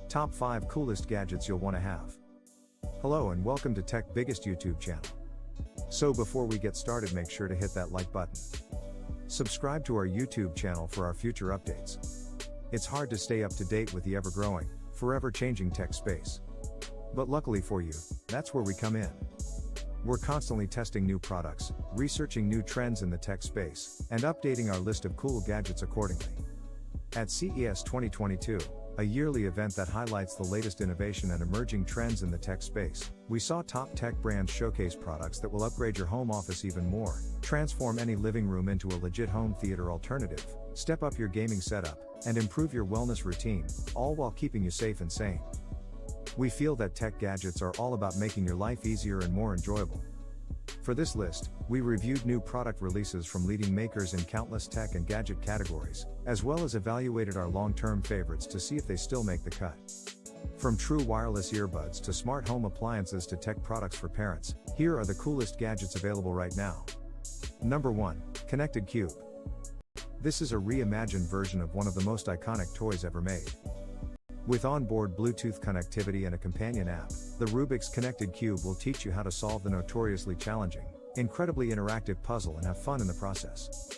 Top 5 Coolest Gadgets You'll Want to Have. Hello and welcome to Tech Biggest YouTube channel. So before we get started, make sure to hit that like button. Subscribe to our YouTube channel for our future updates. It's hard to stay up to date with the ever-growing, forever-changing tech space. But luckily for you, that's where we come in. We're constantly testing new products, researching new trends in the tech space, and updating our list of cool gadgets accordingly. At CES 2022, a yearly event that highlights the latest innovation and emerging trends in the tech space, we saw top tech brands showcase products that will upgrade your home office even more, transform any living room into a legit home theater alternative, step up your gaming setup, and improve your wellness routine, all while keeping you safe and sane. We feel that tech gadgets are all about making your life easier and more enjoyable. For this list, we reviewed new product releases from leading makers in countless tech and gadget categories, as well as evaluated our long-term favorites to see if they still make the cut. From true wireless earbuds to smart home appliances to tech products for parents, here are the coolest gadgets available right now. Number 1. Connected Cube. This is a reimagined version of one of the most iconic toys ever made. With onboard Bluetooth connectivity and a companion app, the Rubik's Connected Cube will teach you how to solve the notoriously challenging, incredibly interactive puzzle and have fun in the process.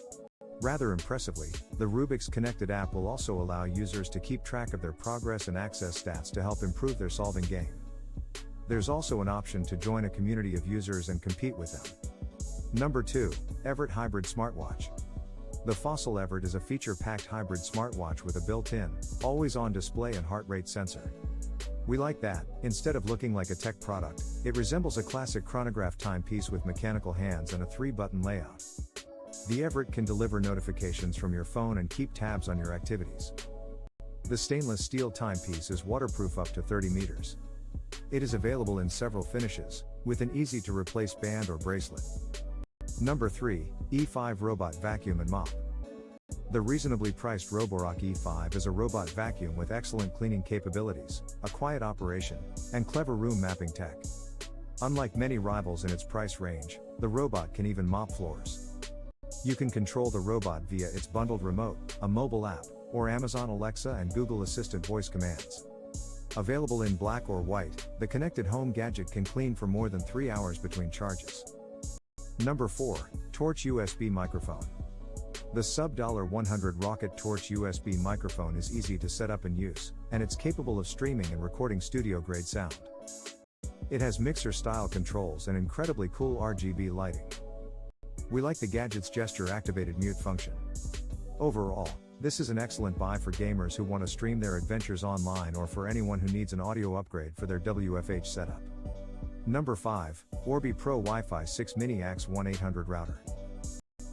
Rather impressively, the Rubik's Connected app will also allow users to keep track of their progress and access stats to help improve their solving game. There's also an option to join a community of users and compete with them. Number 2. Evert Hybrid Smartwatch. The Fossil Evert is a feature-packed hybrid smartwatch with a built-in, always-on display and heart rate sensor. We like that. Instead of looking like a tech product, it resembles a classic chronograph timepiece with mechanical hands and a 3-button layout. The Evert can deliver notifications from your phone and keep tabs on your activities. The stainless steel timepiece is waterproof up to 30 meters. It is available in several finishes, with an easy-to-replace band or bracelet. Number 3. E5 Robot Vacuum Mop. The reasonably priced Roborock E5 is a robot vacuum with excellent cleaning capabilities, a quiet operation, and clever room mapping tech. Unlike many rivals in its price range, the robot can even mop floors. You can control the robot via its bundled remote, a mobile app, or Amazon Alexa and Google Assistant voice commands. Available in black or white, the connected home gadget can clean for more than 3 hours between charges. Number 4. Torch USB Microphone. The sub-$100 Rocket Torch USB microphone is easy to set up and use, and it's capable of streaming and recording studio-grade sound. It has mixer-style controls and incredibly cool RGB lighting. We like the gadget's gesture-activated mute function. Overall, this is an excellent buy for gamers who want to stream their adventures online or for anyone who needs an audio upgrade for their WFH setup. Number 5. Orbi Pro Wi-Fi 6 Mini AX 1-800 Router.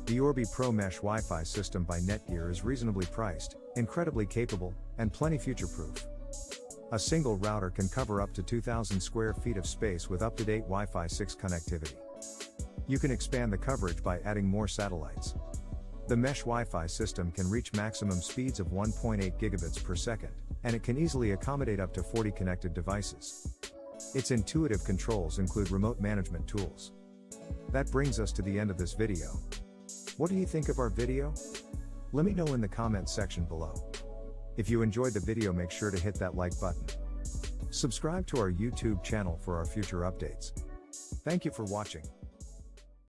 The Orbi Pro Mesh Wi-Fi system by Netgear is reasonably priced, incredibly capable, and plenty future-proof. A single router can cover up to 2,000 square feet of space with up-to-date Wi-Fi 6 connectivity. You can expand the coverage by adding more satellites. The Mesh Wi-Fi system can reach maximum speeds of 1.8 gigabits per second, and it can easily accommodate up to 40 connected devices. Its intuitive controls include remote management tools. That brings us to the end of this video. What do you think of our video? Let me know in the comments section below. If you enjoyed the video, make sure to hit that like button. Subscribe to our YouTube channel for our future updates. Thank you for watching.